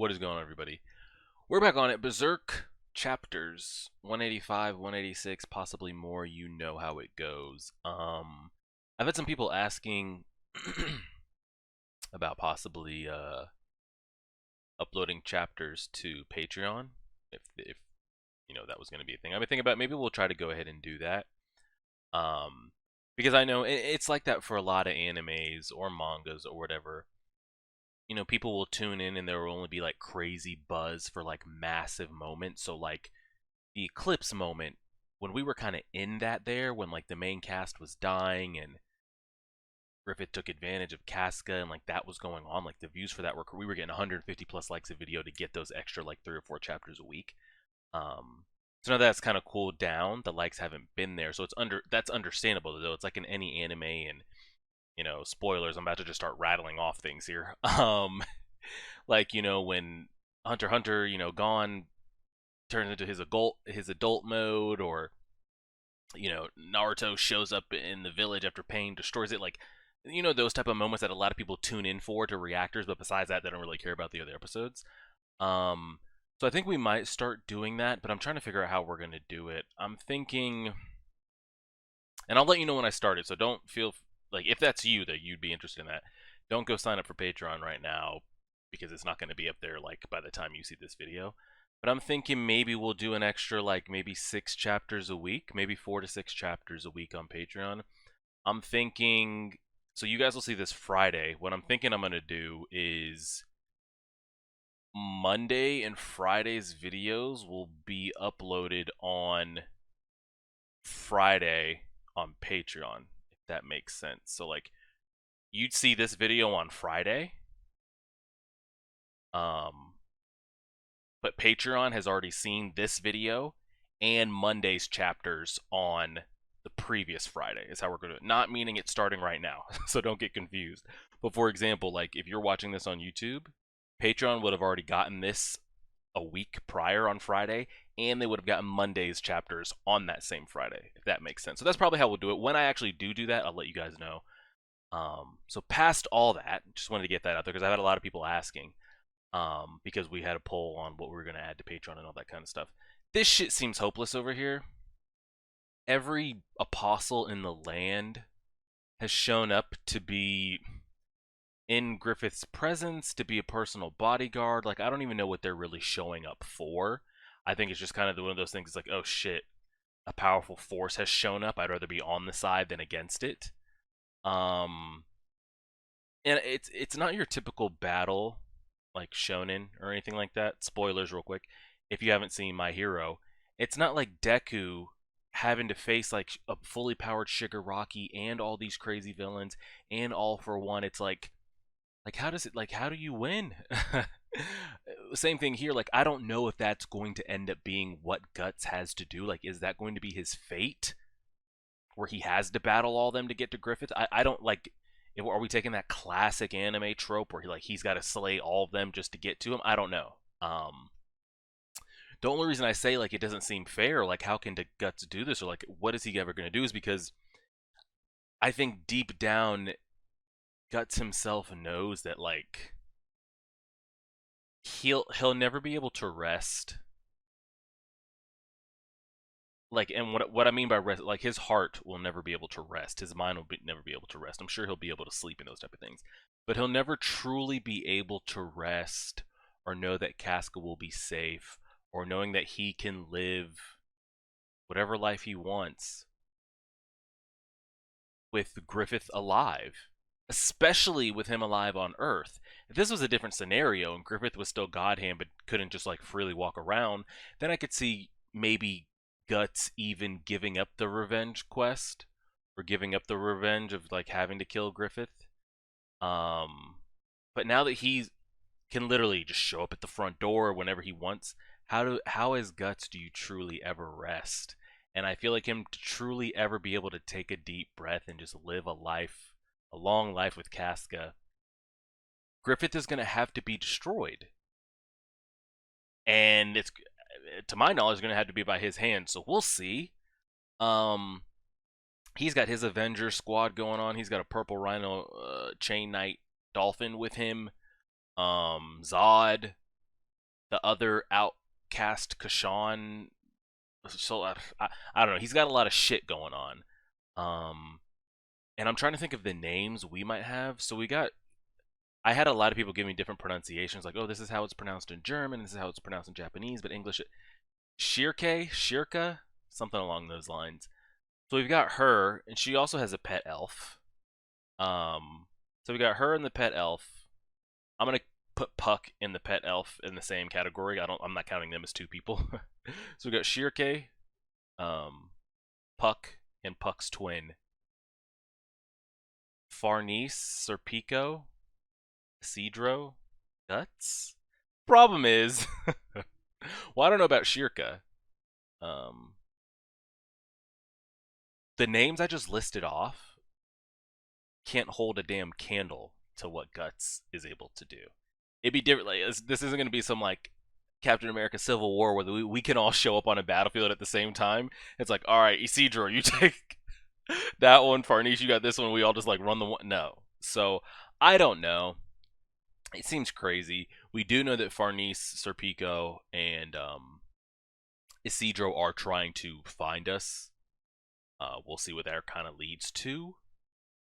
What is going on, everybody? We're back on it. Berserk chapters 185, 186, possibly more. You know how it goes. I've had some people asking about possibly uploading chapters to Patreon, if you know that was going to be a thing. I've been thinking about maybe we'll try to go ahead and do that. Because I know it's like that for a lot of animes or mangas or whatever. You know, people will tune in and there will only be like crazy buzz for like massive moments. So like the eclipse moment, when we were kind of in that there, when like the main cast was dying and Griffith took advantage of Casca and like that was going on, like the views for that we were getting 150 plus likes a video to get those extra like 3 or 4 chapters a week. So now that's kind of cooled down. The likes haven't been there, so that's understandable though. It's like in any anime, and you know, spoilers. I'm about to just start rattling off things here. Like you know when Hunter x Hunter, you know, Gon turns into his adult mode, or you know Naruto shows up in the village after Pain destroys it. Like you know those type of moments that a lot of people tune in for to reactors, but besides that, they don't really care about the other episodes. Um, so I think we might start doing that, but I'm trying to figure out how we're gonna do it. I'm thinking, and I'll let you know when I start it. So don't feel like if that's you that you'd be interested in that, don't go sign up for Patreon right now because it's not going to be up there like by the time you see this video. But I'm thinking maybe we'll do an extra like maybe 6 chapters a week, maybe 4 to 6 chapters a week on Patreon. I'm thinking, so you guys will see this Friday. What I'm thinking I'm going to do is Monday and Friday's videos will be uploaded on Friday on Patreon, if that makes sense. So like you'd see this video on Friday, um, but Patreon has already seen this video and Monday's chapters on the previous Friday. Is how we're going to do it. Not meaning it's starting right now, so don't get confused. But for example, like if you're watching this on YouTube, Patreon would have already gotten this a week prior on Friday, and they would have gotten Monday's chapters on that same Friday, if that makes sense. So that's probably how we'll do it. When I actually do that, I'll let you guys know. So past all that, just wanted to get that out there because I've had a lot of people asking, because we had a poll on what we were going to add to Patreon and all that kind of stuff. This shit seems hopeless over here. Every apostle in the land has shown up to be in Griffith's presence, to be a personal bodyguard. Like, I don't even know what they're really showing up for. I think it's just kind of one of those things. It's like, oh shit, a powerful force has shown up. I'd rather be on the side than against it. And it's not your typical battle like shonen or anything like that. Spoilers real quick. If you haven't seen My Hero, it's not like Deku having to face like a fully powered Shigaraki and all these crazy villains and all for one. It's like how does it, like, how do you win? Same thing here. Like, I don't know if that's going to end up being what Guts has to do. Like, is that going to be his fate, where he has to battle all them to get to Griffith? I don't like. Are we taking that classic anime trope where he's got to slay all of them just to get to him? I don't know. The only reason I say like it doesn't seem fair, like how can the Guts do this, or like what is he ever going to do, is because I think deep down Guts himself knows that like he'll never be able to rest. Like, and what I mean by rest, like his heart will never be able to rest. His mind will never be able to rest. I'm sure he'll be able to sleep and those type of things, but he'll never truly be able to rest or know that Casca will be safe, or knowing that he can live whatever life he wants with Griffith alive, especially with him alive on Earth. If this was a different scenario and Griffith was still Godhand but couldn't just like freely walk around, then I could see maybe Guts even giving up the revenge quest, or giving up the revenge of like having to kill Griffith. But now that he can literally just show up at the front door whenever he wants, how as Guts do you truly ever rest? And I feel like him to truly ever be able to take a deep breath and just live a long life with Casca, Griffith is going to have to be destroyed. And it's, to my knowledge, going to have to be by his hand. So we'll see. He's got his Avenger squad going on. He's got a Purple Rhino, Chain Knight, Dolphin with him. Zod. the other outcast Kashan. So I don't know. He's got a lot of shit going on. And I'm trying to think of the names we might have. So we got. I had a lot of people give me different pronunciations, like, oh, this is how it's pronounced in German, this is how it's pronounced in Japanese, but English, Shirka, something along those lines. So we've got her, and she also has a pet elf. So we got her and the pet elf. I'm gonna put Puck and the pet elf in the same category. I'm not counting them as two people. So we got Shirke, Puck, and Puck's twin. Farnese, Serpico, Cedro, Guts. Problem is, well, I don't know about Shirka. The names I just listed off can't hold a damn candle to what Guts is able to do. It'd be different. Like, this isn't going to be some like Captain America Civil War where we can all show up on a battlefield at the same time. It's like, all right, Isidro, you take that one. Farnese, you got this one. We all just like run the one. No. So I don't know. It seems crazy. We do know that Farnese, Serpico, and Isidro are trying to find us. We'll see what that kind of leads to.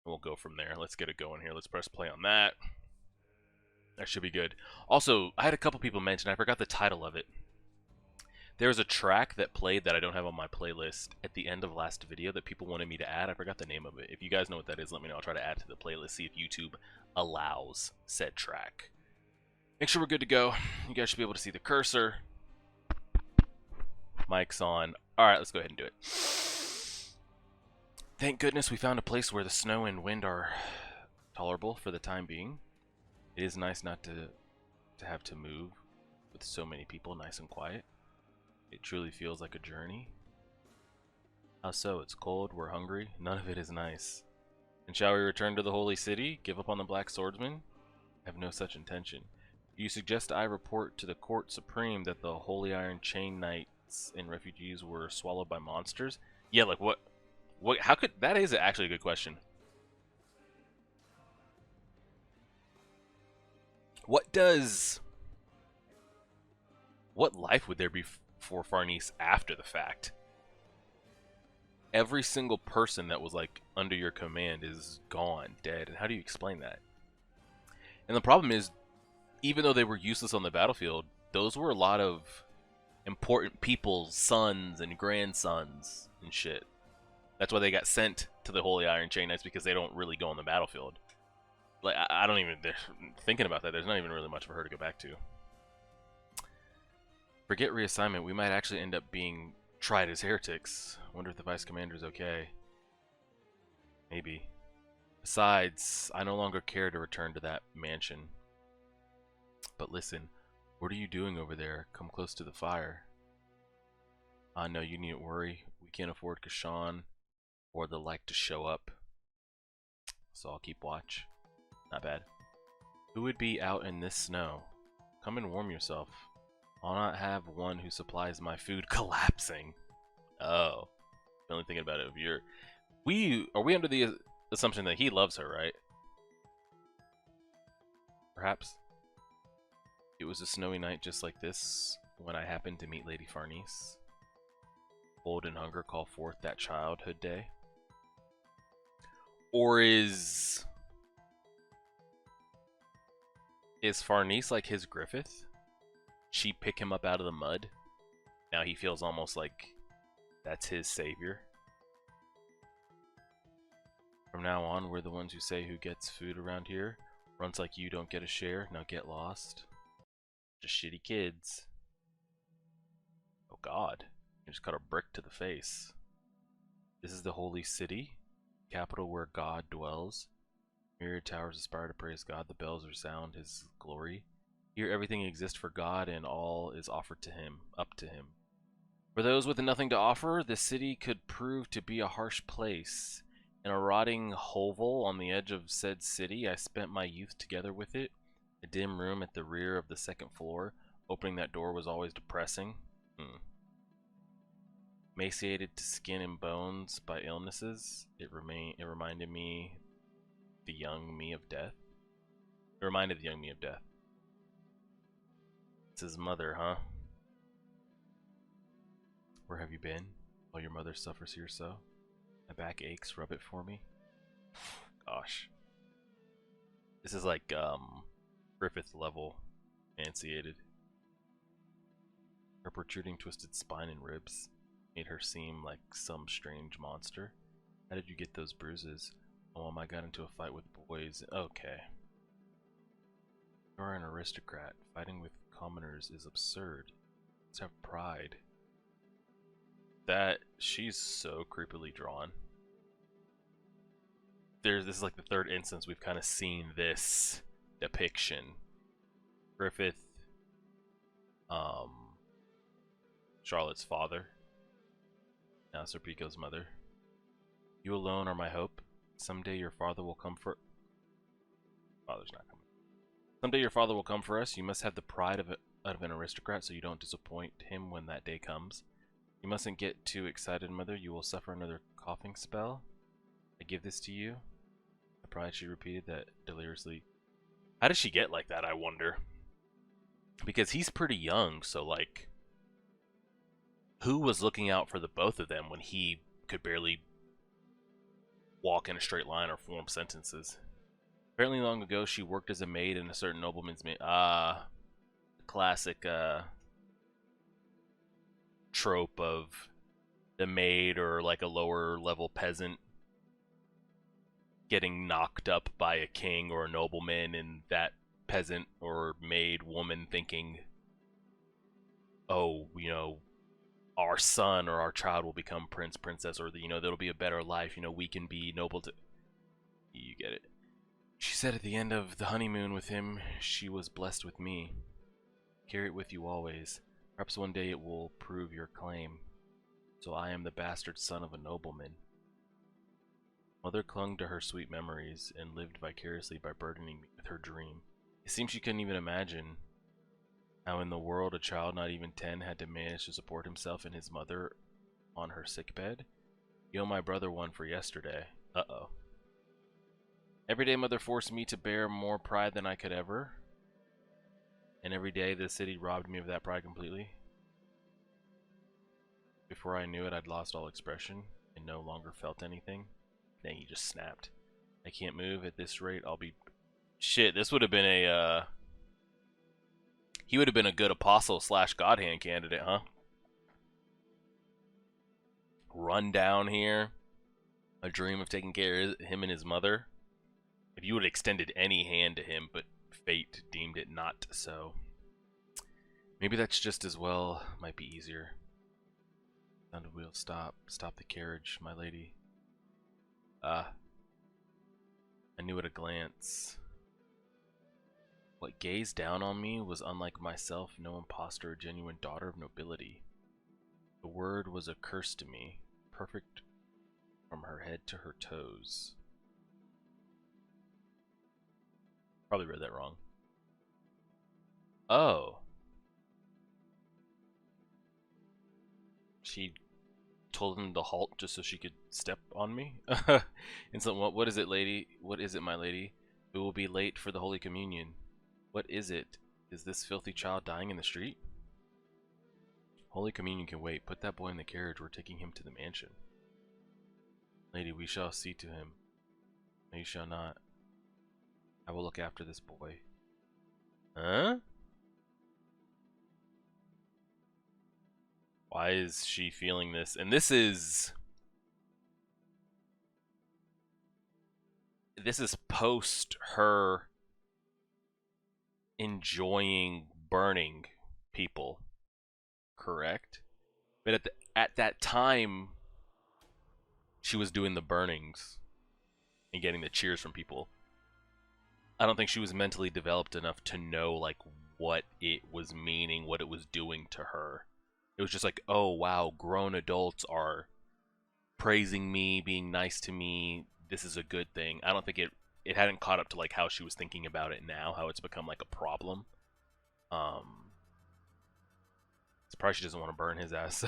We'll go from there. Let's get it going here. Let's press play on that. That should be good. Also, I had a couple people mention, I forgot the title of it. There's a track that played that I don't have on my playlist at the end of last video that people wanted me to add. I forgot the name of it. If you guys know what that is, let me know. I'll try to add to the playlist, see if YouTube allows said track. Make sure we're good to go. You guys should be able to see the cursor. Mic's on. Alright, let's go ahead and do it. Thank goodness we found a place where the snow and wind are tolerable for the time being. It is nice not to have to move with so many people, nice and quiet. It truly feels like a journey. How so? It's cold, we're hungry, none of it is nice. And shall we return to the holy city? Give up on the black swordsman? I have no such intention. Do you suggest I report to the court supreme that the holy iron chain knights and refugees were swallowed by monsters? Yeah, like what, how could, that is actually a good question. What life would there be for Farnese after the fact? Every single person that was like under your command is gone, dead, and how do you explain that? And the problem is, even though they were useless on the battlefield, those were a lot of important people's sons and grandsons and shit. That's why they got sent to the Holy Iron Chain Knights, because they don't really go on the battlefield. Like, I don't even, thinking about that, there's not even really much for her to go back to. Forget reassignment, we might actually end up being tried as heretics. Wonder if the Vice Commander's okay. Maybe. Besides, I no longer care to return to that mansion. But listen, what are you doing over there? Come close to the fire. No, you needn't worry. We can't afford Kashan or the like to show up. So I'll keep watch. Not bad. Who would be out in this snow? Come and warm yourself. I'll not have one who supplies my food collapsing. Oh. I'm only thinking about it. Are we under the assumption that he loves her, right? Perhaps. It was a snowy night just like this when I happened to meet Lady Farnese. Cold and hunger call forth that childhood day. Or is Farnese like his Griffith? She pick him up out of the mud. Now he feels almost like that's his savior. From now on, we're the ones who say who gets food around here. Runs like you don't get a share, now get lost. Just shitty kids. Oh god. You just cut a brick to the face. This is the holy city, capital where God dwells. Myriad towers aspire to praise God, the bells resound his glory. Here everything exists for God and all is offered to him, up to him. For those with nothing to offer, the city could prove to be a harsh place. In a rotting hovel on the edge of said city, I spent my youth together with it. A dim room at the rear of the second floor. Opening that door was always depressing. Emaciated to skin and bones by illnesses, it reminded me the young me of death. It reminded the young me of death. his mother, huh? Where have you been? While your mother suffers here so? My back aches, rub it for me. Gosh. This is like, Griffith level emaciated. Her protruding twisted spine and ribs made her seem like some strange monster. How did you get those bruises? Oh, I got into a fight with boys. Okay. You're an aristocrat. Fighting with commoners is absurd. Let's have pride. That, she's so creepily drawn. This is like the third instance we've kind of seen this depiction. Griffith, Charlotte's father, now Serpico's mother. You alone are my hope. Someday your father will come for... Father's not coming. Someday your father will come for us. You must have the pride of an aristocrat so you don't disappoint him when that day comes. You mustn't get too excited, mother. You will suffer another coughing spell. I give this to you. The pride, she repeated that deliriously. How did she get like that, I wonder? Because he's pretty young, so like... Who was looking out for the both of them when he could barely walk in a straight line or form sentences? Apparently long ago, she worked as a maid in a certain nobleman's maid. Classic trope of the maid or like a lower level peasant getting knocked up by a king or a nobleman, and that peasant or maid woman thinking, oh, you know, our son or our child will become prince, princess, or, you know, there'll be a better life, you know, we can be noble to... You get it. She said at the end of the honeymoon with him, she was blessed with me. Carry it with you always. Perhaps one day it will prove your claim. So I am the bastard son of a nobleman. Mother clung to her sweet memories and lived vicariously by burdening me with her dream. It seems she couldn't even imagine how in the world a child not even 10 had to manage to support himself and his mother on her sickbed. You owe my brother one for yesterday. Uh-oh. Every day mother forced me to bear more pride than I could ever. And every day the city robbed me of that pride completely. Before I knew it, I'd lost all expression and no longer felt anything. Dang, he just snapped. I can't move. At this rate, I'll be... Shit, this would have been a, He would have been a good apostle slash god hand candidate, huh? Run down here. A dream of taking care of him and his mother. If you would have extended any hand to him, but fate deemed it not so. Maybe that's just as well. Might be easier. Sound of wheels. Stop. Stop the carriage, my lady. I knew at a glance. What gazed down on me was unlike myself, no impostor, a genuine daughter of nobility. The word was a curse to me, perfect from her head to her toes. Probably read that wrong. Oh. She told him to halt just so she could step on me? And so, what is it, lady? What is it, my lady? We will be late for the Holy Communion. What is it? Is this filthy child dying in the street? Holy Communion can wait. Put that boy in the carriage. We're taking him to the mansion. Lady, we shall see to him. No, you shall not. I will look after this boy. Huh? Why is she feeling this? And this is post her enjoying burning people, correct? But at that time, she was doing the burnings and getting the cheers from people. I don't think she was mentally developed enough to know like what it was meaning, what it was doing to her. It was just like, oh wow, grown adults are praising me, being nice to me. This is a good thing. I don't think it hadn't caught up to like how she was thinking about it now, how it's become like a problem. Surprised she doesn't want to burn his ass.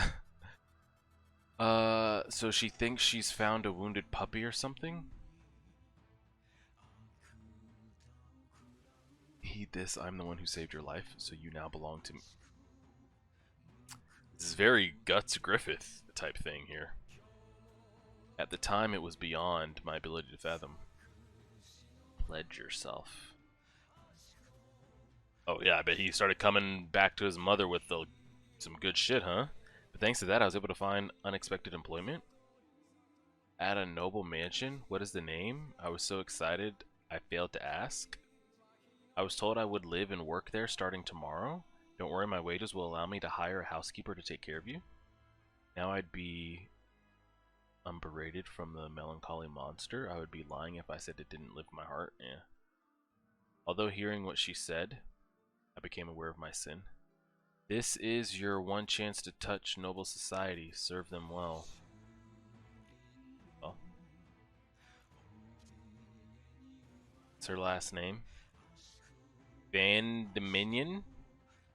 So she thinks she's found a wounded puppy or something? Heed this. I'm the one who saved your life, so you now belong to me. This is very Guts Griffith type thing here. At the time, it was beyond my ability to fathom. Pledge yourself. Oh yeah, I bet he started coming back to his mother with some good shit, huh? But thanks to that, I was able to find unexpected employment. At a noble mansion? What is the name? I was so excited, I failed to ask. I was told I would live and work there starting tomorrow. Don't worry, my wages will allow me to hire a housekeeper to take care of you. Now I'd be unberated from the melancholy monster. I would be lying if I said it didn't lift my heart. Yeah. Although hearing what she said, I became aware of my sin. This is your one chance to touch noble society. Serve them well. Well. What's her last name? Van Dominion.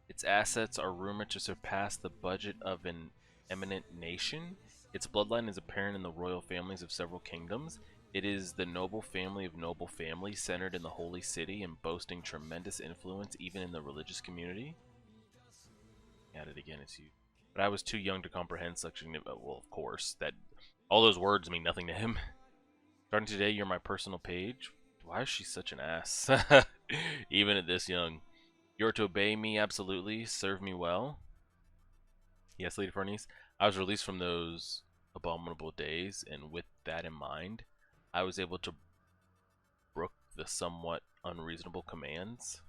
Its assets are rumored to surpass the budget of an eminent nation. Its bloodline is apparent in the royal families of several kingdoms. It is the noble family of noble families, centered in the holy city and boasting tremendous influence even in the religious community. At it again, it's you. But I was too young to comprehend such well, of course, that all those words mean nothing to him. Starting today, you're my personal page. Why is she such an ass? Even at this young. You're to obey me absolutely, serve me well. Yes, Lady Farnese. I was released from those abominable days, and with that in mind, I was able to brook the somewhat unreasonable commands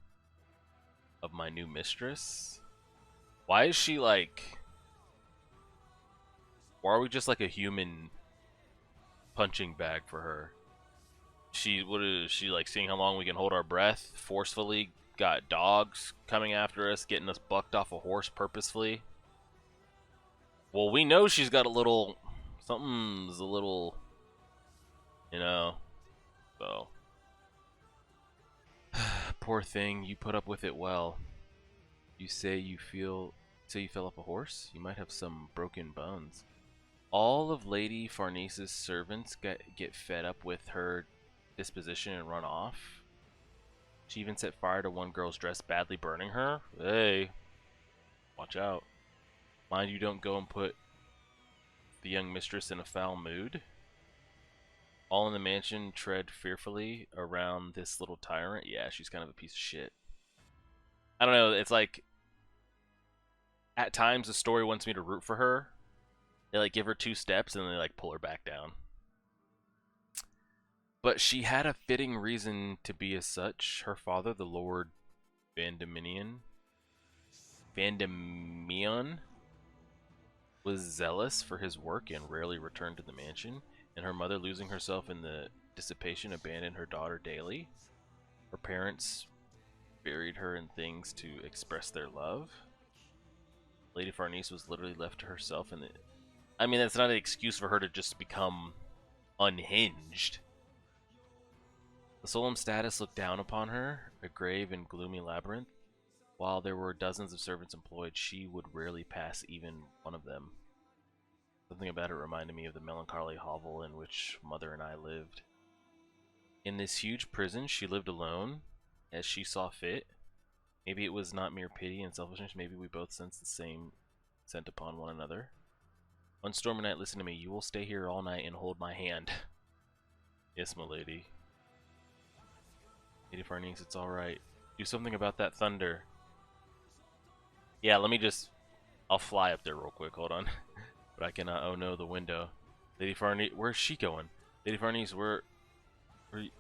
of my new mistress. Why is she like... Why are we just like a human punching bag for her? What is she like, seeing how long we can hold our breath forcefully? Got dogs coming after us, getting us bucked off a horse purposefully. Well, we know she's got a little... Something's a little... You know... So... Poor thing, you put up with it well. You say you fell off a horse? You might have some broken bones. All of Lady Farnese's servants get fed up with her disposition and run off. She even set fire to one girl's dress, badly burning her. Hey, watch out. Mind you don't go and put the young mistress in a foul mood. All in the mansion tread fearfully around this little tyrant. Yeah, she's kind of a piece of shit. I don't know, it's like... At times the story wants me to root for her. They like give her 2 steps and then they like pull her back down. But she had a fitting reason to be as such. Her father, the Lord Vandeminion, was zealous for his work and rarely returned to the mansion, and her mother, losing herself in the dissipation, abandoned her daughter daily. Her parents buried her in things to express their love. Lady Farnese was literally left to herself, and I mean, that's not an excuse for her to just become unhinged. The solemn status looked down upon her, a grave and gloomy labyrinth. While there were dozens of servants employed, she would rarely pass even one of them. Something about it reminded me of the melancholy hovel in which Mother and I lived. In this huge prison, she lived alone, as she saw fit. Maybe it was not mere pity and selfishness, maybe we both sensed the same scent upon one another. One stormy night, listen to me, you will stay here all night and hold my hand. Yes, my lady. Lady Farnese, it's alright. Do something about that thunder. Yeah, let me just... I'll fly up there real quick, hold on. But I cannot... Oh no, the window. Lady Farnese, where's she going? Lady Farnese, where you...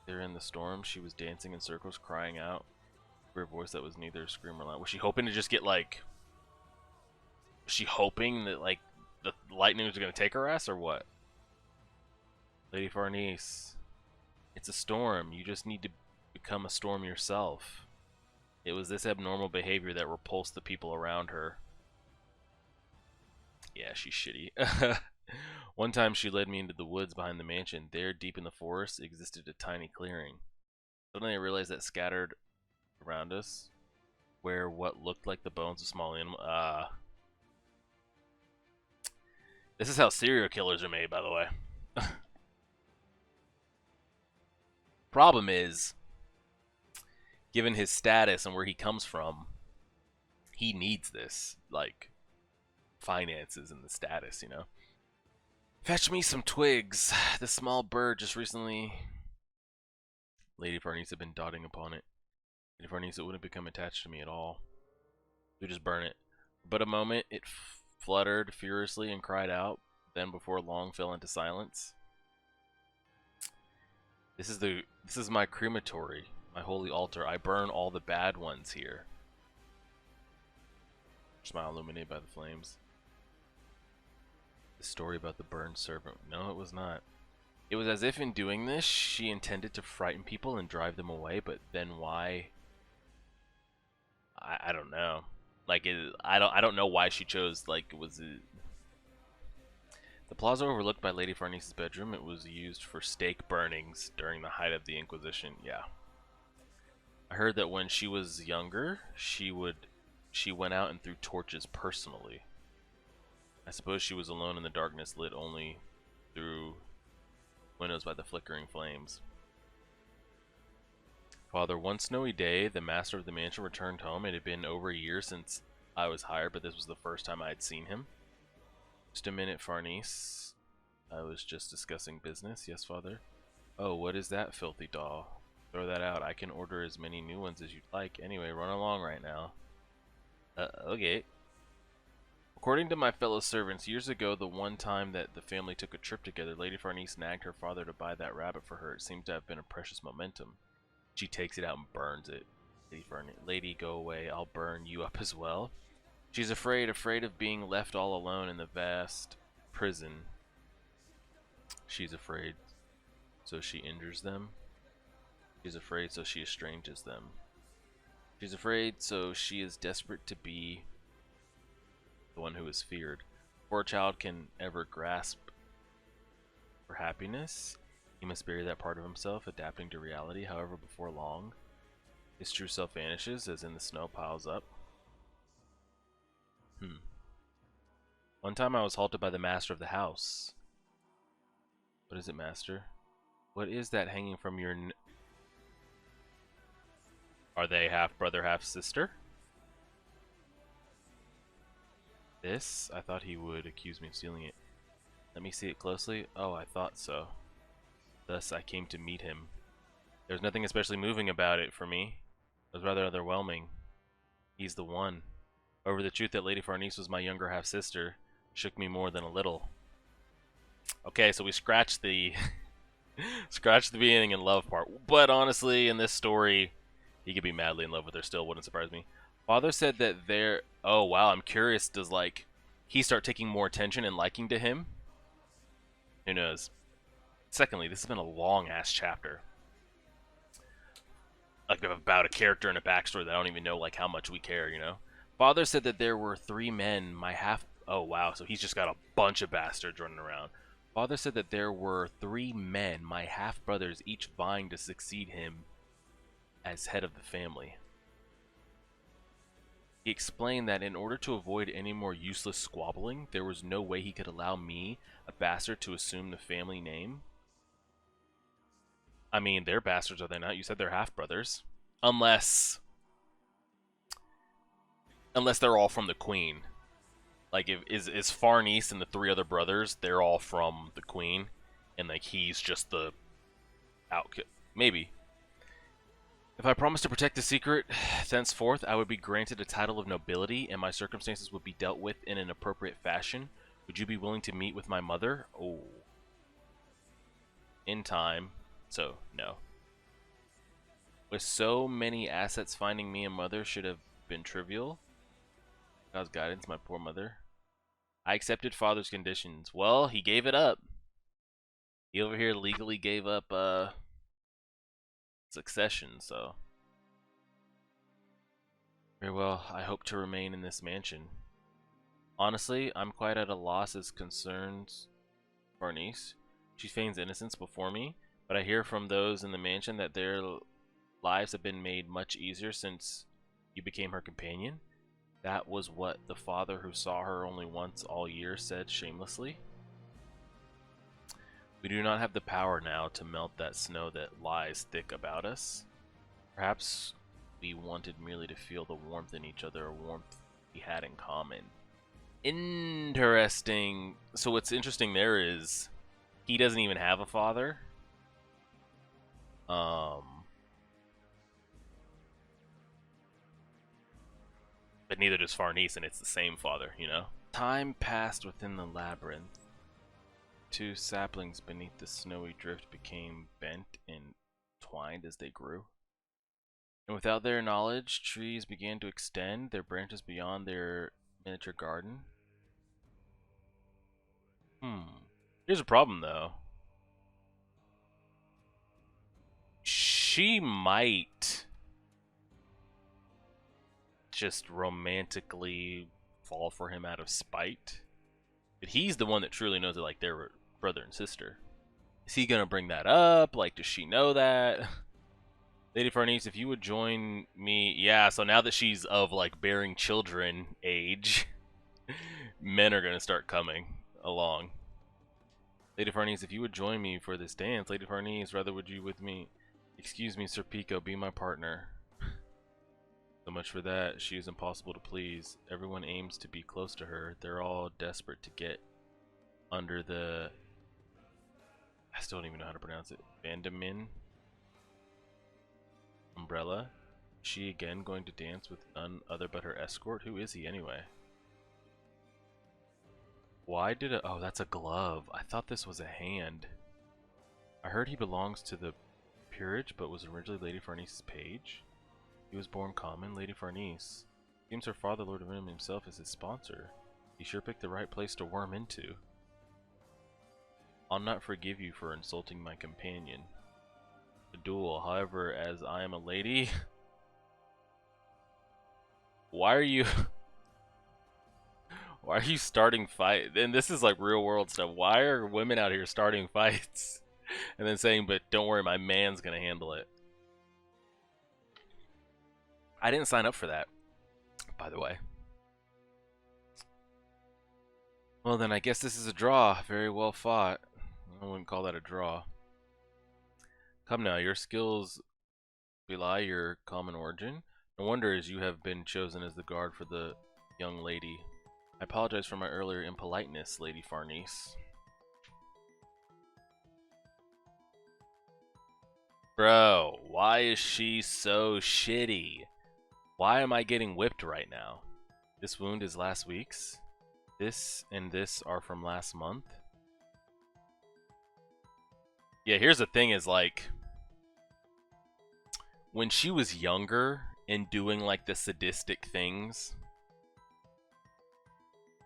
There in the storm, she was dancing in circles, crying out. For a voice that was neither a scream or loud. Was she hoping to just get like... Was she hoping that like the lightning was going to take her ass or what? Lady Farnese, it's a storm. You just need to become a storm yourself. It was this abnormal behavior that repulsed the people around her. Yeah, she's shitty. One time she led me into the woods behind the mansion. There, deep in the forest, existed a tiny clearing. Suddenly I realized that scattered around us were what looked like the bones of small animals. This is how serial killers are made, by the way. Problem is, Given his status and where he comes from, he needs this, like, finances and the status, you know? Fetch me some twigs. The small bird just recently... Lady Farnese had been dotting upon it. Lady Farnese wouldn't become attached to me at all. We just burn it. But a moment, it fluttered furiously and cried out, then before long fell into silence. This is my crematory, my holy altar. I burn all the bad ones here. Smile illuminated by the flames. The story about the burned servant. No, it was not. It was as if in doing this, she intended to frighten people and drive them away, but then why? I don't know. Like, I don't know why she chose, like, was it... The plaza overlooked by Lady Farnese's bedroom. It was used for stake burnings during the height of the Inquisition. Yeah. I heard that when she was younger, she went out and threw torches personally. I suppose she was alone in the darkness, lit only through windows by the flickering flames. Father, one snowy day, the master of the mansion returned home. It had been over a year since I was hired, but this was the first time I had seen him. Just a minute, Farnese. I was just discussing business. Yes, Father. Oh, what is that filthy doll? Throw that out. I can order as many new ones as you'd like. Anyway, run along right now. Okay. According to my fellow servants, years ago, the one time that the family took a trip together, Lady Farnese nagged her father to buy that rabbit for her. It seemed to have been a precious momentum. She takes it out and burns it. Lady, go away. I'll burn you up as well. She's afraid of being left all alone in the vast prison. She's afraid, so she injures them. She's afraid, so she estranges them. She's afraid, so she is desperate to be the one who is feared. Before a child can ever grasp for happiness, he must bury that part of himself, adapting to reality. However, before long, his true self vanishes, as in the snow piles up. One time I was halted by the master of the house. What is it, master? What is that hanging from your... Are they half brother, half sister? This? I thought he would accuse me of stealing it. Let me see it closely. Oh, I thought so. Thus I came to meet him. There was nothing especially moving about it for me. It was rather underwhelming. He's the one. However, the truth that Lady Farnese was my younger half-sister shook me more than a little. Okay, so we scratched the scratched the beginning and love part. But honestly, in this story, he could be madly in love with her still. Wouldn't surprise me. Father said that there... Oh, wow, I'm curious. Does, like, he start taking more attention and liking to him? Who knows? Secondly, this has been a long-ass chapter. Like, about a character and a backstory that I don't even know, like, how much we care, you know? Father said that there were 3 men, my half... Oh, wow, so he's just got a bunch of bastards running around. Father said that there were 3 men, my half-brothers, each vying to succeed him as head of the family. He explained that in order to avoid any more useless squabbling, there was no way he could allow me, a bastard, to assume the family name. I mean, they're bastards, are they not? You said they're half-brothers. Unless they're all from the Queen. Like, is Farnese and the 3 other brothers, they're all from the Queen, and, like, he's just the outkill. Maybe. If I promised to protect the secret, thenceforth I would be granted a title of nobility, and my circumstances would be dealt with in an appropriate fashion. Would you be willing to meet with my mother? Oh. In time. So, no. With so many assets, finding me a mother should have been trivial. God's guidance, my poor mother. I accepted father's conditions. Well, he gave it up. He over here legally gave up, succession, so... Very well, I hope to remain in this mansion. Honestly, I'm quite at a loss as concerns Farnese. She feigns innocence before me, but I hear from those in the mansion that their lives have been made much easier since you became her companion. That was what the father who saw her only once all year said shamelessly. We do not have the power now to melt that snow that lies thick about us. Perhaps we wanted merely to feel the warmth in each other, a warmth we had in common. Interesting. So what's interesting there is he doesn't even have a father. But neither does Farnese, and it's the same father, you know? Time passed within the labyrinth. Two saplings beneath the snowy drift became bent and twined as they grew. And without their knowledge, trees began to extend their branches beyond their miniature garden. Here's a problem, though. She might just romantically fall for him out of spite. But he's the one that truly knows that, like, they're brother and sister. Is he gonna bring that up? Like, does she know that? Lady Farnese, if you would join me... Yeah, so now that she's of, like, bearing children age, men are gonna start coming along. Lady Farnese, if you would join me for this dance, Lady Farnese, rather would you with me... Excuse me, Serpico, be my partner. So much for that. She is impossible to please. Everyone aims to be close to her. They're all desperate to get under the... I still don't even know how to pronounce it. Vandamin umbrella. Is she again going to dance with none other but her escort? Who is he anyway? Why did it... Oh, that's a glove. I thought this was a hand. I heard he belongs to the peerage, but was originally Lady Farnese's page. He was born common, Lady Farnese. Seems her father, Lord of Venom himself, is his sponsor. He sure picked the right place to worm into. I'll not forgive you for insulting my companion. A duel, however, as I am a lady... Why are you... Why are you starting fight? And this is like real world stuff. Why are women out here starting fights? And then saying, but don't worry, my man's gonna handle it. I didn't sign up for that, by the way. Well then, I guess this is a draw. Very well fought. I wouldn't call that a draw. Come now, your skills belie your common origin. No wonder as you have been chosen as the guard for the young lady. I apologize for my earlier impoliteness, Lady Farnese. Bro, why is she so shitty? Why am I getting whipped right now? This wound is last week's. This and this are from last month. Yeah, here's the thing is, like, when she was younger and doing, like, the sadistic things,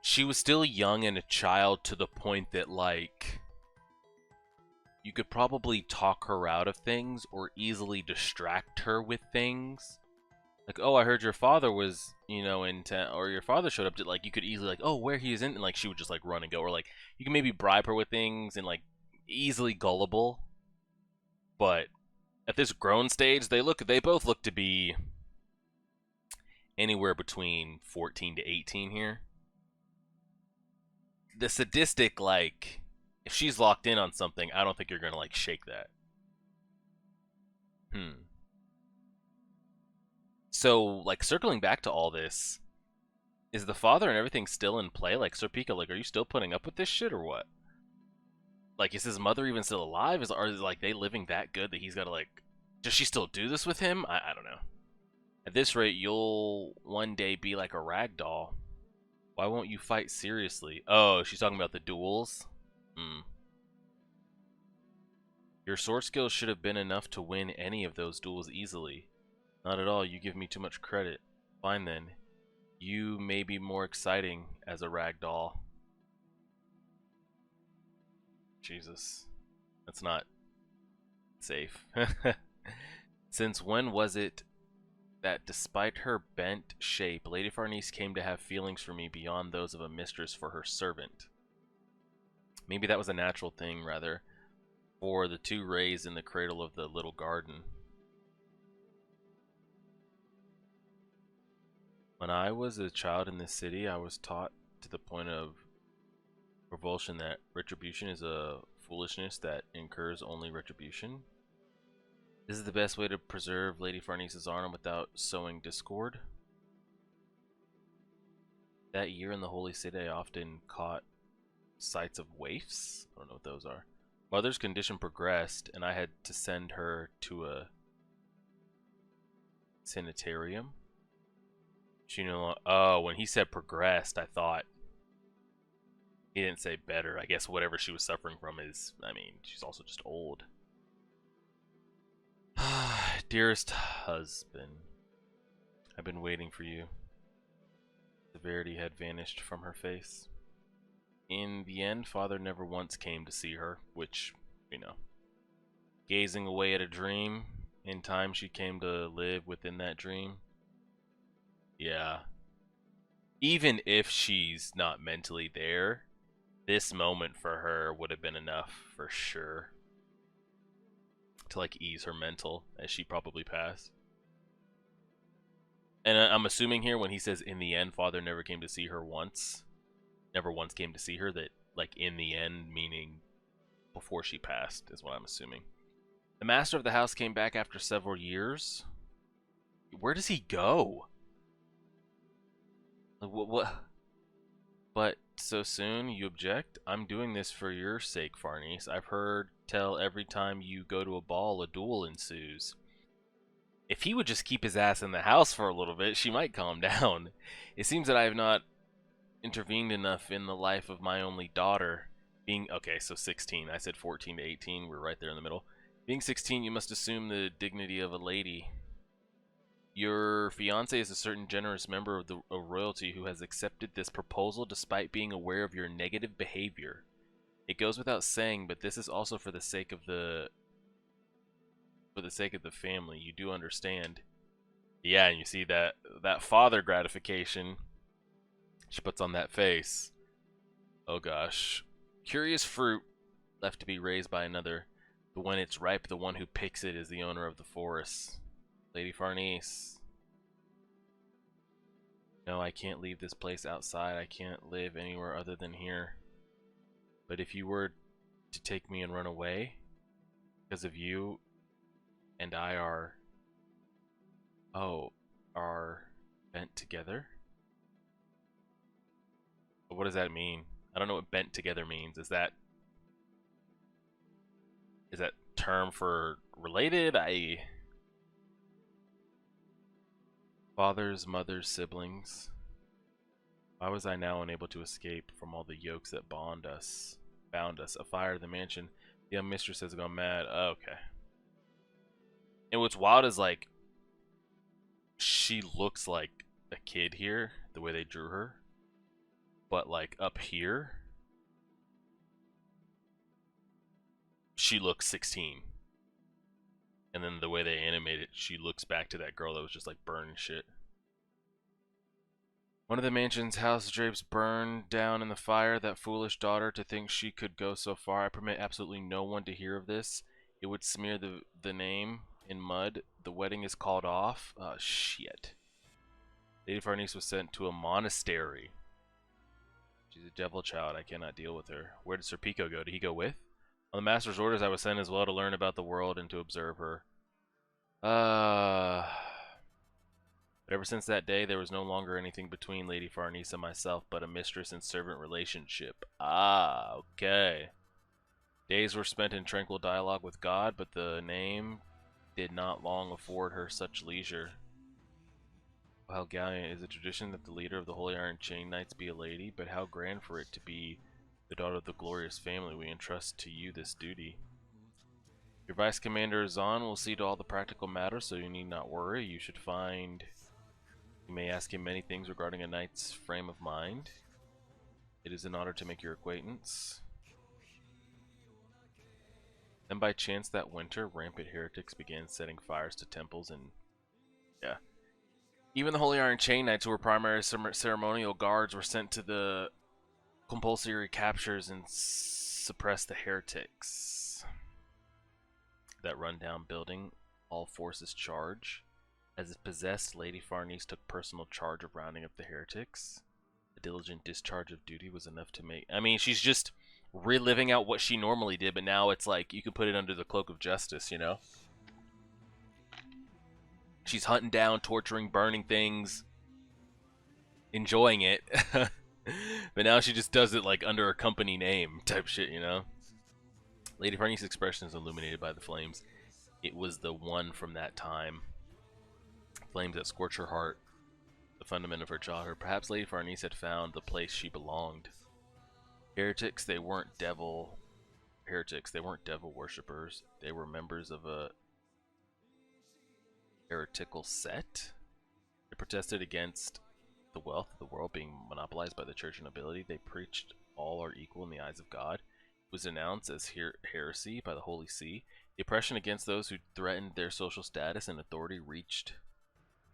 she was still young and a child to the point that, like, you could probably talk her out of things or easily distract her with things. Like, oh, I heard your father was, you know, in town, or your father showed up. To, like, you could easily, like, oh, where he is in, and, like, she would just, like, run and go. Or, like, you can maybe bribe her with things and, like, easily gullible. But at this grown stage, they both look to be anywhere between 14 to 18 here. The sadistic, like, if she's locked in on something, I don't think you're gonna, like, shake that. So, like, circling back to all this, is the father and everything still in play? Like, Serpico, like, are you still putting up with this shit or what? Like, is his mother even still alive? Are, like, they living that good that he's gotta, like... Does she still do this with him? I don't know. At this rate, you'll one day be like a rag doll. Why won't you fight seriously? Oh, she's talking about the duels? Your sword skills should have been enough to win any of those duels easily. Not at all, you give me too much credit. Fine then. You may be more exciting as a rag doll. Jesus. That's not safe. Since when was it that despite her bent shape, Lady Farnese came to have feelings for me beyond those of a mistress for her servant? Maybe that was a natural thing, rather, for the two raised in the cradle of the little garden. When I was a child in this city, I was taught to the point of revulsion that retribution is a foolishness that incurs only retribution. This is the best way to preserve Lady Farnese's honor without sowing discord. That year in the Holy City, I often caught sights of waifs. I don't know what those are. Mother's condition progressed, and I had to send her to a sanitarium. She no. Oh, when he said progressed, I thought he didn't say better. I guess whatever she was suffering from is. I mean, she's also just old. Dearest husband, I've been waiting for you. Severity had vanished from her face. In the end, Father never once came to see her, which, you know. Gazing away at a dream, in time she came to live within that dream. Yeah. Even if she's not mentally there, this moment for her would have been enough for sure. To like ease her mental, as she probably passed. And I'm assuming here when he says in the end, Father never came to see her once. Never once came to see her, that like in the end meaning before she passed is what I'm assuming. The master of the house came back after several years. Where does he go? Like, what? But so soon, you object? I'm doing this for your sake, Farnese. I've heard tell every time you go to a ball, a duel ensues. If he would just keep his ass in the house for a little bit, she might calm down. It seems that I have not intervened enough in the life of my only daughter. Being, okay, so 16. I said 14 to 18. We're right there in the middle. Being 16, you must assume the dignity of a lady. Your fiancé is a certain generous member of the royalty who has accepted this proposal despite being aware of your negative behavior. It goes without saying, but this is also for the sake of the family. You do understand. Yeah, and you see that father gratification she puts on that face. Oh gosh. Curious fruit left to be raised by another, but when it's ripe, the one who picks it is the owner of the forest. Lady Farnese. No, I can't leave this place outside. I can't live anywhere other than here. But if you were to take me and run away, because of you and I are bent together? What does that mean? I don't know what bent together means. Is that term for related? Fathers, mothers, siblings. Why was I now unable to escape from all the yokes that bound us? A fire at the mansion. The young mistress has gone mad. Oh, okay. And what's wild is like she looks like a kid here, the way they drew her. But like up here, she looks 16. And then the way they animate it, she looks back to that girl that was just like burning shit. One of the mansion's house drapes burned down in the fire. That foolish daughter, to think she could go so far. I permit absolutely no one to hear of this. It would smear the name in mud. The wedding is called off. Oh, shit. Lady Farnese was sent to a monastery. She's a devil child. I cannot deal with her. Where did Serpico go? Did he go with? On the master's orders, I was sent as well to learn about the world and to observe her. But ever since that day, there was no longer anything between Lady Farnese and myself but a mistress and servant relationship. Ah, okay. Days were spent in tranquil dialogue with God, but the name did not long afford her such leisure. How gallant is the tradition that the leader of the Holy Iron Chain Knights be a lady, but how grand for it to be the daughter of the glorious family. We entrust to you this duty. Your Vice Commander Azan will see to all the practical matters, so you need not worry. You may ask him many things regarding a knight's frame of mind. It is an honor to make your acquaintance. Then by chance that winter, rampant heretics began setting fires to temples and... yeah. Even the Holy Iron Chain Knights, who were primary ceremonial guards, were sent to the compulsory captures and suppress the heretics. That rundown building, all forces charge. As a possessed, Lady Farnese took personal charge of rounding up the heretics. A diligent discharge of duty was enough to make... I mean, she's just reliving out what she normally did, but now it's like you can put it under the cloak of justice, you know? She's hunting down, torturing, burning things, enjoying it. But now she just does it like under a company name type shit, you know? Lady Farnese's expression is illuminated by the flames. It was the one from that time. Flames that scorch her heart, the fundament of her childhood. Perhaps Lady Farnese had found the place she belonged. Heretics, they weren't devil worshippers. They were members of a heretical set. They protested against the wealth of the world being monopolized by the church and nobility. They preached all are equal in the eyes of God. It was announced as heresy by the Holy See. The oppression against those who threatened their social status and authority reached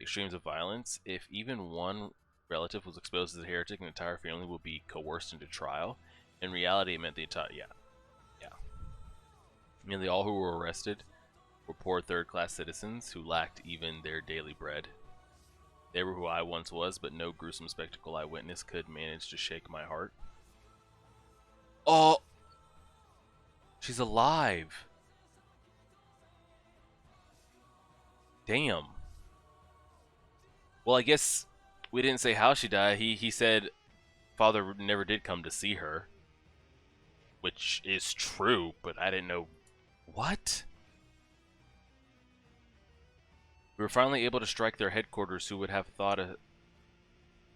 extremes of violence. If even one relative was exposed as a heretic, an entire family would be coerced into trial. In reality, it meant the entire... Yeah. Nearly all who were arrested were poor third-class citizens who lacked even their daily bread. They were who I once was, but no gruesome spectacle I witnessed could manage to shake my heart. Oh! She's alive! Damn. Well, I guess we didn't say how she died. He said father never did come to see her. Which is true, but I didn't know... What? We were finally able to strike their headquarters. Who would have thought a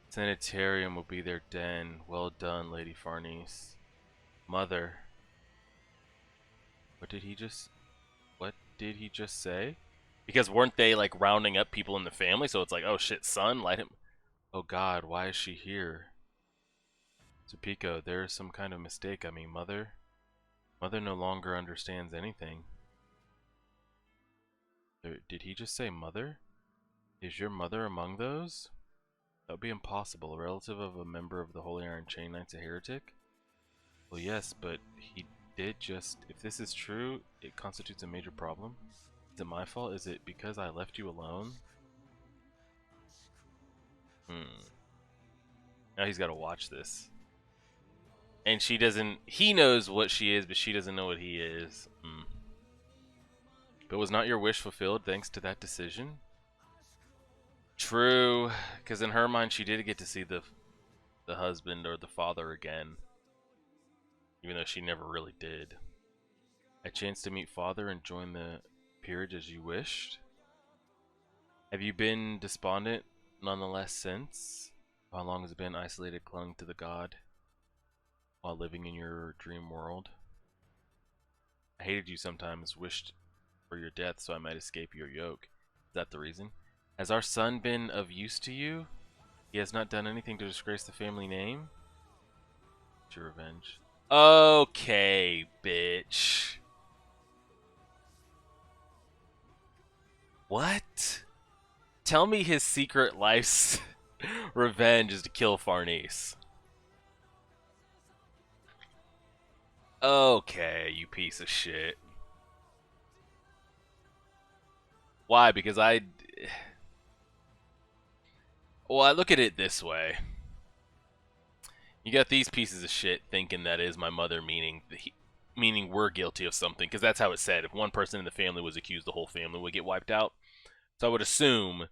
sanitarium would be their den? Well done, Lady Farnese. Mother. What did he just say? Because weren't they like rounding up people in the family? So it's like, oh shit, son, light him. Oh God, why is she here? Serpico, there is some kind of mistake. I mean, Mother no longer understands anything. Did he just say mother? Is your mother among those? That would be impossible. A relative of a member of the Holy Iron Chain Knights, a heretic? Well, yes, but he did just... If this is true, it constitutes a major problem. Is it my fault? Is it because I left you alone? Now he's got to watch this. And she doesn't... He knows what she is, but she doesn't know what he is. But was not your wish fulfilled thanks to that decision? True, because in her mind she did get to see the husband or the father again. Even though she never really did. A chance to meet father and join the peerage as you wished? Have you been despondent nonetheless since? How long has it been isolated, clung to the god while living in your dream world? I hated you sometimes, wished for your death so I might escape your yoke. Is that the reason? Has our son been of use to you? He has not done anything to disgrace the family name? It's your revenge. Okay, bitch. What? Tell me his secret life's revenge is to kill Farnese. Okay, you piece of shit. Why? Because well, I look at it this way. You got these pieces of shit thinking that is my mother, meaning we're guilty of something, because that's how it said. If one person in the family was accused, the whole family would get wiped out. So I would assume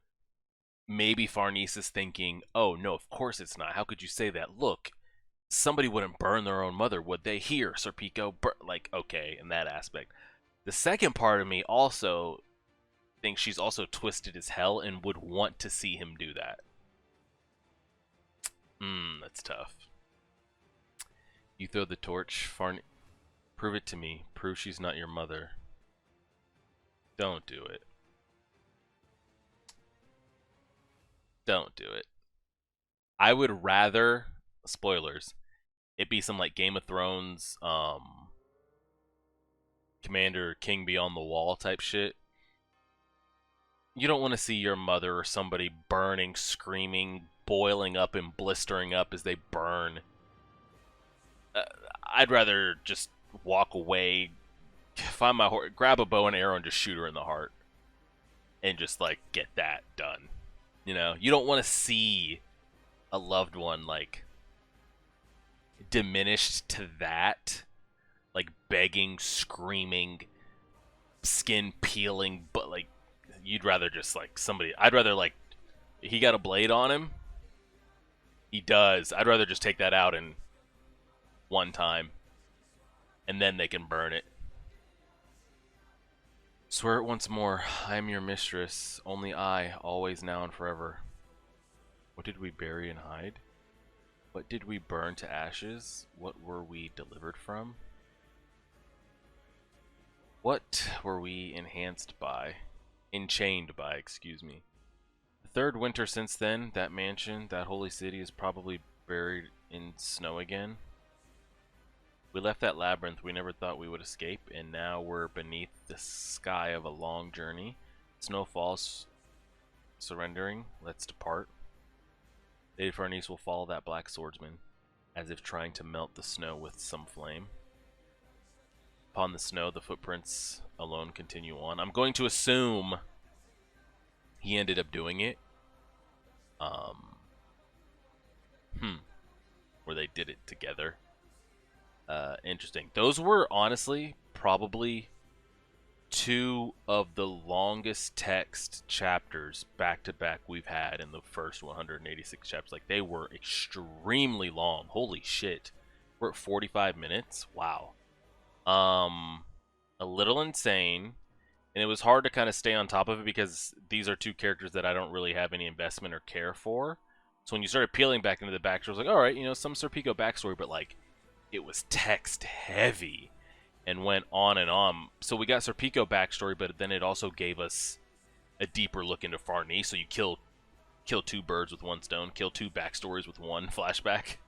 maybe Farnese is thinking, oh no, of course it's not. How could you say that? Look, somebody wouldn't burn their own mother, would they? Here, Serpico, like, okay, in that aspect. The second part of me also thinks she's also twisted as hell and would want to see him do that. That's tough. You throw the torch, prove it to me. Prove she's not your mother. Don't do it. Don't do it. I would rather, spoilers, it be some like Game of Thrones, Commander King Beyond the Wall type shit. You don't want to see your mother or somebody burning, screaming, boiling up and blistering up as they burn. I'd rather just walk away, find my horse, grab a bow and arrow and just shoot her in the heart. And just like get that done. You know, you don't want to see a loved one like diminished to that. Like begging, screaming, skin peeling, but like you'd rather just like somebody. I'd rather like he got a blade on him. He does. I'd rather just take that out in one time, and then they can burn it. Swear it once more. I am your mistress. Only I, always, now, and forever. What did we bury and hide? What did we burn to ashes? What were we delivered from? What were we enhanced by? Enchained by, excuse me. The third winter since then, that mansion, that holy city is probably buried in snow again. We left that labyrinth we never thought we would escape, and now we're beneath the sky of a long journey. Snow falls, surrendering, let's depart. Lady Farnese will follow that black swordsman, as if trying to melt the snow with some flame. Upon the snow, the footprints alone continue on. I'm going to assume he ended up doing it. Where they did it together. Interesting. Those were honestly probably two of the longest text chapters back to back we've had in the first 186 chapters. Like, they were extremely long. Holy shit. We're at 45 minutes. Wow. A little insane, and it was hard to kind of stay on top of it because these are two characters that I don't really have any investment or care for. So when you started peeling back into the backstory, I was like, all right, you know, some Serpico backstory, but like, it was text heavy and went on and on. So we got Serpico backstory, but then it also gave us a deeper look into Farnese. So you kill two birds with one stone, kill two backstories with one flashback.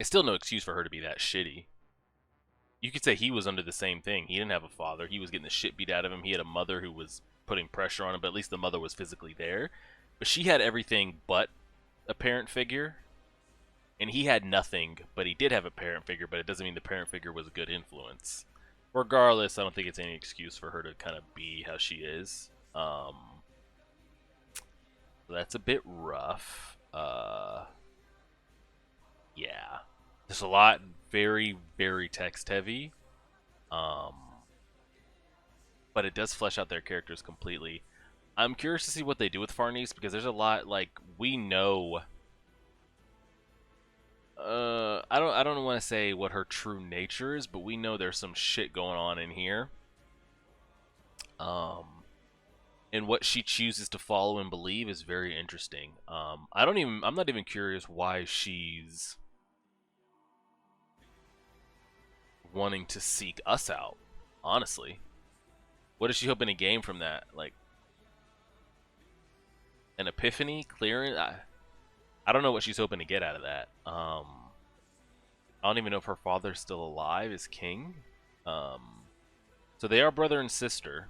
It's still no excuse for her to be that shitty. You could say he was under the same thing. He didn't have a father. He was getting the shit beat out of him. He had a mother who was putting pressure on him, but at least the mother was physically there. But she had everything but a parent figure. And he had nothing, but he did have a parent figure, but it doesn't mean the parent figure was a good influence. Regardless, I don't think it's any excuse for her to kind of be how she is. That's a bit rough. Yeah. There's a lot, very, very text heavy. But it does flesh out their characters completely. I'm curious to see what they do with Farnese, because there's a lot, like, we know... I don't want to say what her true nature is, but we know there's some shit going on in here. And what she chooses to follow and believe is very interesting. I'm not even curious why she's wanting to seek us out, honestly. What is she hoping to gain from that? Like, an epiphany? Clearing? I don't know what she's hoping to get out of that. I don't even know if her father's still alive as king. So they are brother and sister.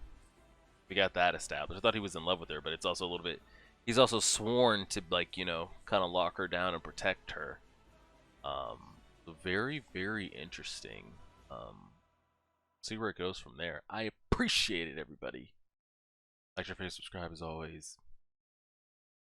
We got that established. I thought he was in love with her, but it's also a little bit... He's also sworn to, like, you know, kind of lock her down and protect her. Very, very interesting. See where it goes from there. I appreciate it, everybody. Like, share, subscribe as always.